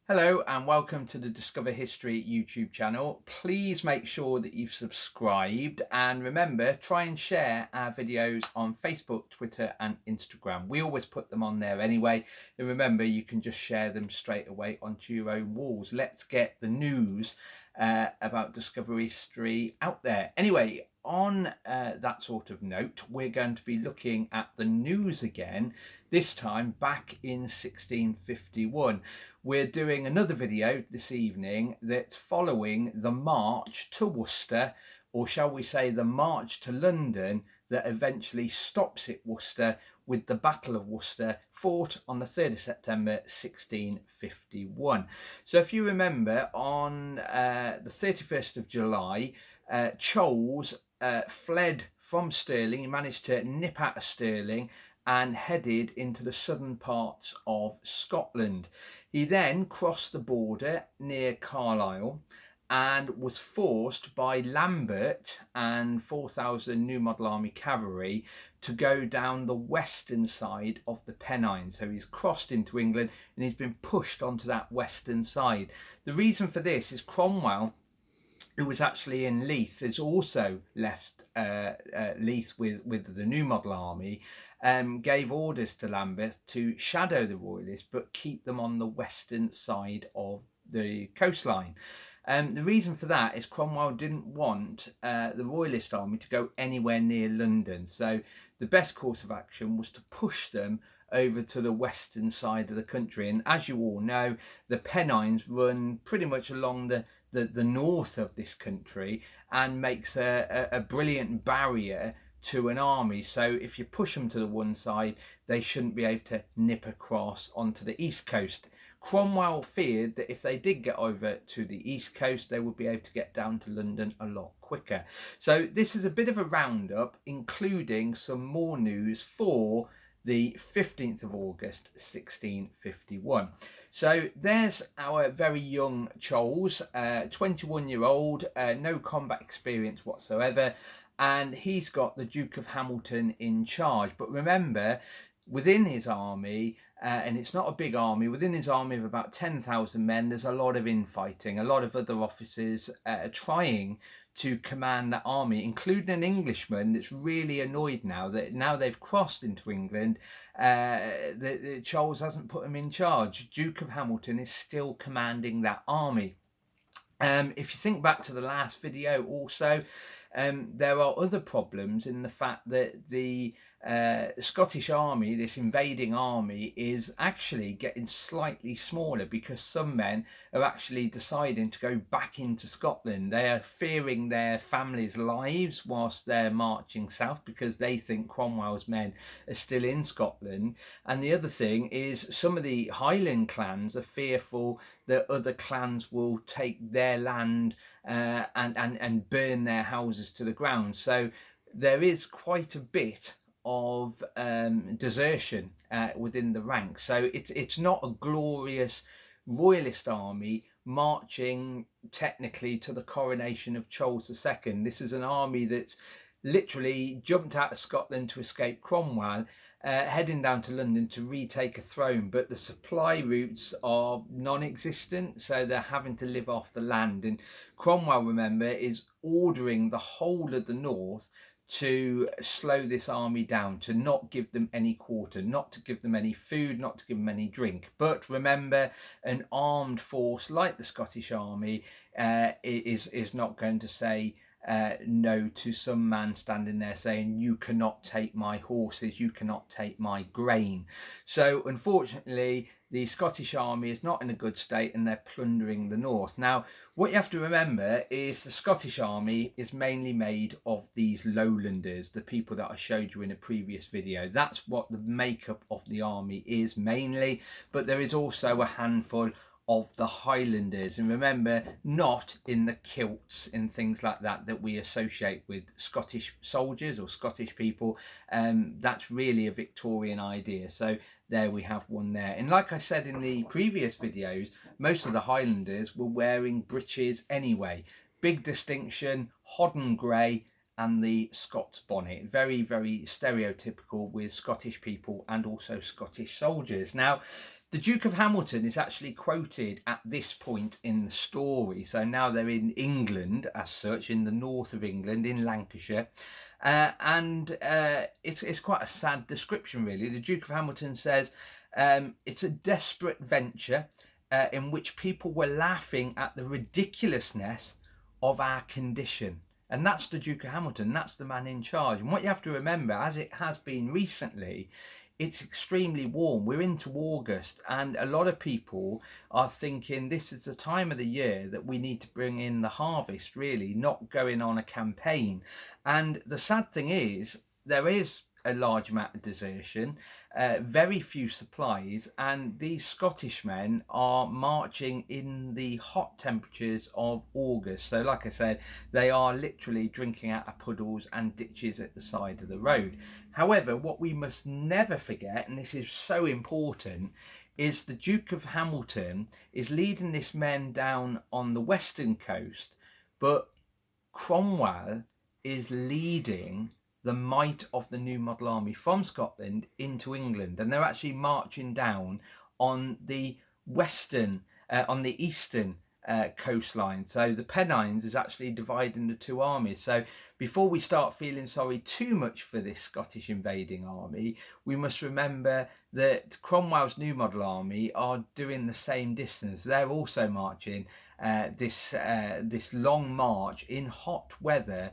Hello and welcome to the Discover History YouTube channel. Please make sure that you've subscribed and remember, try and share our videos on Facebook, Twitter and Instagram. We always put them on there anyway, and remember you can just share them straight away onto your own walls. Let's get the news about Discover History out there. Anyway, on that sort of note, we're going to be looking at the news again, this time back in 1651. We're doing another video this evening that's following the march to Worcester, or shall we say the march to London, that eventually stops at Worcester with the Battle of Worcester, fought on the 3rd of September 1651. So if you remember, on the 31st of July, Charles fled from Stirling. He managed to nip out of Stirling and headed into the southern parts of Scotland. He then crossed the border near Carlisle and was forced by Lambert and 4,000 New Model Army cavalry to go down the western side of the Pennines. So he's crossed into England and he's been pushed onto that western side. The reason for this is Cromwell, who was actually in Leith, has also left Leith with the New Model Army, gave orders to Lambeth to shadow the Royalists but keep them on the western side of the coastline. The reason for that is Cromwell didn't want the Royalist army to go anywhere near London. So the best course of action was to push them over to the western side of the country. And as you all know, the Pennines run pretty much along the north of this country and makes a brilliant barrier to an army. So if you push them to the one side, they shouldn't be able to nip across onto the east coast. Cromwell feared that if they did get over to the east coast, they would be able to get down to London a lot quicker. So this is a bit of a roundup, including some more news for the 15th of August 1651. So there's our very young Charles, 21-year-old, no combat experience whatsoever, and he's got the Duke of Hamilton in charge. But remember, within his army, and it's not a big army, within his army of about 10,000 men, there's a lot of infighting, a lot of other officers trying to command that army, including an Englishman that's really annoyed now that they've crossed into England, Charles hasn't put him in charge. Duke of Hamilton is still commanding that army. If you think back to the last video also, there are other problems in the fact that the Scottish army, this invading army, is actually getting slightly smaller because some men are actually deciding to go back into Scotland. They are fearing their families' lives whilst they're marching south because they think Cromwell's men are still in Scotland. And the other thing is some of the Highland clans are fearful that other clans will take their land and burn their houses to the ground. So there is quite a bit of desertion within the ranks. So it's not a glorious Royalist army marching technically to the coronation of Charles II. This is an army that's literally jumped out of Scotland to escape Cromwell, heading down to London to retake a throne, but the supply routes are non-existent, so they're having to live off the land. And Cromwell, remember, is ordering the whole of the north to slow this army down, to not give them any quarter, not to give them any food, not to give them any drink. But remember, an armed force like the Scottish army is not going to say no to some man standing there saying, you cannot take my horses, you cannot take my grain. So unfortunately, the Scottish army is not in a good state and they're plundering the north. Now, what you have to remember is the Scottish army is mainly made of these lowlanders, the people that I showed you in a previous video. That's what the makeup of the army is mainly, but there is also a handful of the Highlanders, and remember, not in the kilts and things like that we associate with Scottish soldiers or Scottish people. That's really a Victorian idea. So there we have one there. And like I said in the previous videos, most of the Highlanders were wearing breeches anyway. Big distinction, hodden grey and the Scots bonnet. Very, very stereotypical with Scottish people and also Scottish soldiers. Now, The Duke of Hamilton is actually quoted at this point in the story. So now they're in England, as such, in the north of England, in Lancashire. It's quite a sad description, really. The Duke of Hamilton says, it's a desperate venture in which people were laughing at the ridiculousness of our condition. And that's the Duke of Hamilton. That's the man in charge. And what you have to remember, as it has been recently, it's extremely warm. We're into August, and a lot of people are thinking this is the time of the year that we need to bring in the harvest, really, not going on a campaign. And the sad thing is, there is a large amount of desertion, very few supplies, and these Scottish men are marching in the hot temperatures of August. So like I said, they are literally drinking out of puddles and ditches at the side of the road. However, what we must never forget, and this is so important, is the Duke of Hamilton is leading this men down on the western coast, but Cromwell is leading the might of the New Model Army from Scotland into England, and they're actually marching down on the eastern coastline. So the Pennines is actually dividing the two armies. So before we start feeling sorry too much for this Scottish invading army, we must remember that Cromwell's New Model Army are doing the same distance. They're also marching this long march in hot weather,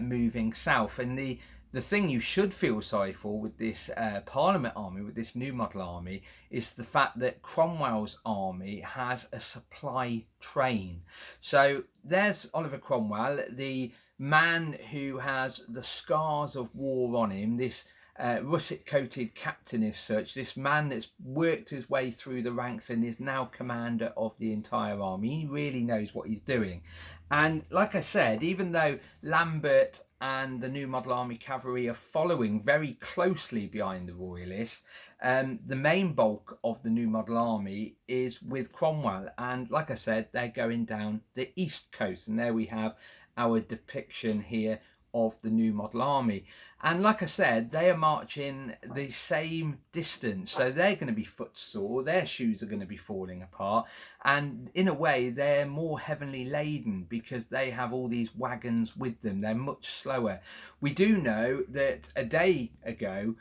moving south. And the thing you should feel sorry for with this Parliament army, with this New Model Army, is the fact that Cromwell's army has a supply train. So there's Oliver Cromwell, the man who has the scars of war on him, this russet-coated captain as such, this man that's worked his way through the ranks and is now commander of the entire army. He really knows what he's doing. And like I said, even though Lambert and the New Model Army cavalry are following very closely behind the Royalists, the main bulk of the New Model Army is with Cromwell. And like I said, they're going down the east coast. And there we have our depiction here of the New Model Army. And like I said, they are marching the same distance, so they're going to be footsore, their shoes are going to be falling apart, and in a way they're more heavily laden because they have all these wagons with them. They're much slower. We do know that a day ago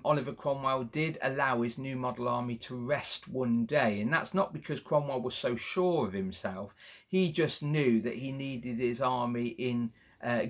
Oliver Cromwell did allow his New Model Army to rest one day, and that's not because Cromwell was so sure of himself. He just knew that he needed his army in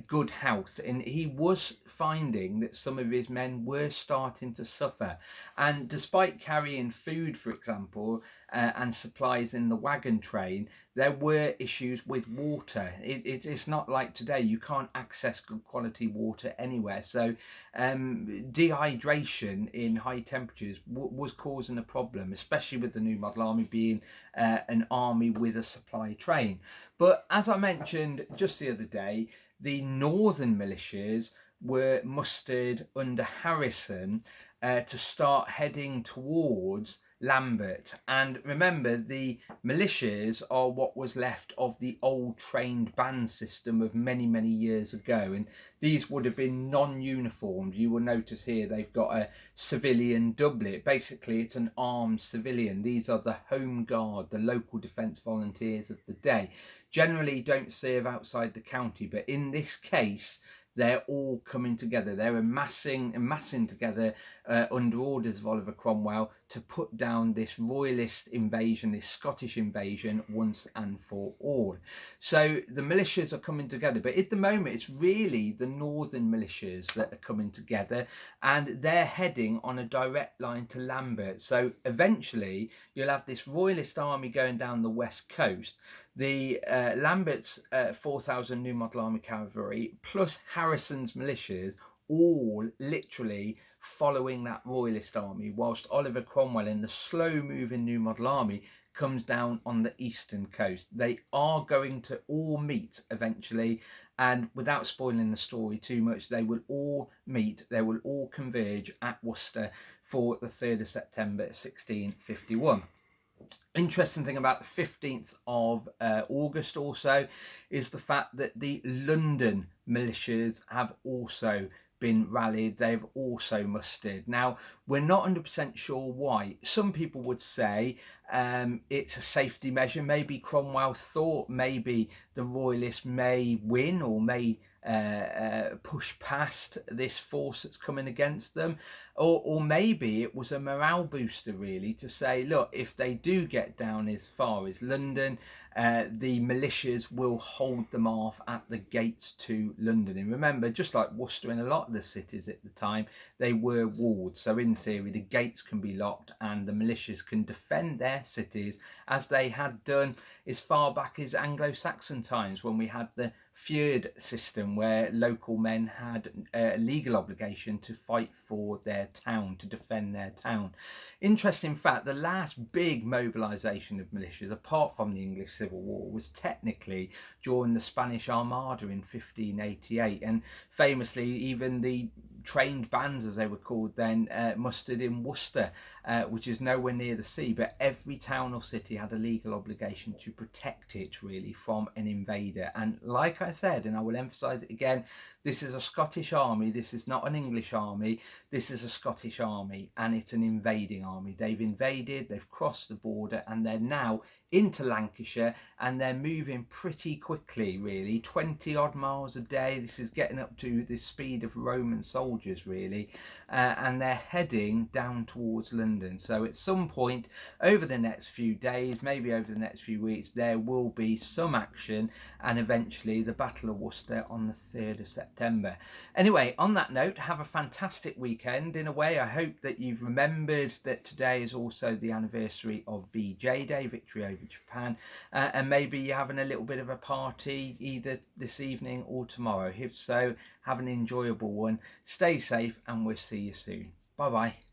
good health, and he was finding that some of his men were starting to suffer. And despite carrying food, for example, and supplies in the wagon train, there were issues with water. It's not like today, you can't access good quality water anywhere. So dehydration in high temperatures was causing a problem, especially with the New Model Army being an army with a supply train. But as I mentioned just the other day, the northern militias were mustered under Harrison to start heading towards Lambert. And remember, the militias are what was left of the old trained band system of many, many years ago. And these would have been non-uniformed. You will notice here they've got a civilian doublet. Basically, it's an armed civilian. These are the Home Guard, the local defence volunteers of the day. Generally don't serve outside the county, but in this case, they're all coming together. They're amassing together under orders of Oliver Cromwell to put down this royalist invasion, this Scottish invasion, once and for all. So the militias are coming together, but at the moment it's really the northern militias that are coming together, and they're heading on a direct line to Lambert. So eventually you'll have this royalist army going down the west coast, the Lambert's 4,000 New Model Army cavalry plus Harrison's militias, all literally following that royalist army, whilst Oliver Cromwell and the slow moving New Model Army comes down on the eastern coast. They are going to all meet eventually, and without spoiling the story too much, they will all meet, they will all converge at Worcester for the 3rd of September 1651. Interesting thing about the 15th of August also is the fact that the London militias have also been rallied, they've also mustered. Now, we're not 100% sure why. Some people would say it's a safety measure. Maybe Cromwell thought maybe the Royalists may win or may push past this force that's coming against them, or maybe it was a morale booster really to say, look, if they do get down as far as London, the militias will hold them off at the gates to London. And remember, just like Worcester and a lot of the cities at the time, they were walled, so in theory the gates can be locked and the militias can defend their cities as they had done as far back as Anglo-Saxon times, when we had the feud system where local men had a legal obligation to fight for their town, to defend their town. Interesting fact, the last big mobilisation of militias, apart from the English Civil War, was technically during the Spanish Armada in 1588, and famously even the trained bands, as they were called then, mustered in Worcester, which is nowhere near the sea, but every town or city had a legal obligation to protect it really from an invader. And like I said, and I will emphasise it again, this is a Scottish army, this is not an English army, this is a Scottish army, and it's an invading army. They've invaded, they've crossed the border, and they're now into Lancashire, and they're moving pretty quickly really, 20 odd miles a day. This is getting up to the speed of Roman soldiers really, and they're heading down towards London. So at some point over the next few days, maybe over the next few weeks, there will be some action, and eventually the Battle of Worcester on the 3rd of September. Anyway, on that note, have a fantastic weekend. In a way, I hope that you've remembered that today is also the anniversary of VJ Day, Victory Over Japan, and maybe you're having a little bit of a party either this evening or tomorrow. If so, have an enjoyable one, stay safe, and we'll see you soon. Bye bye.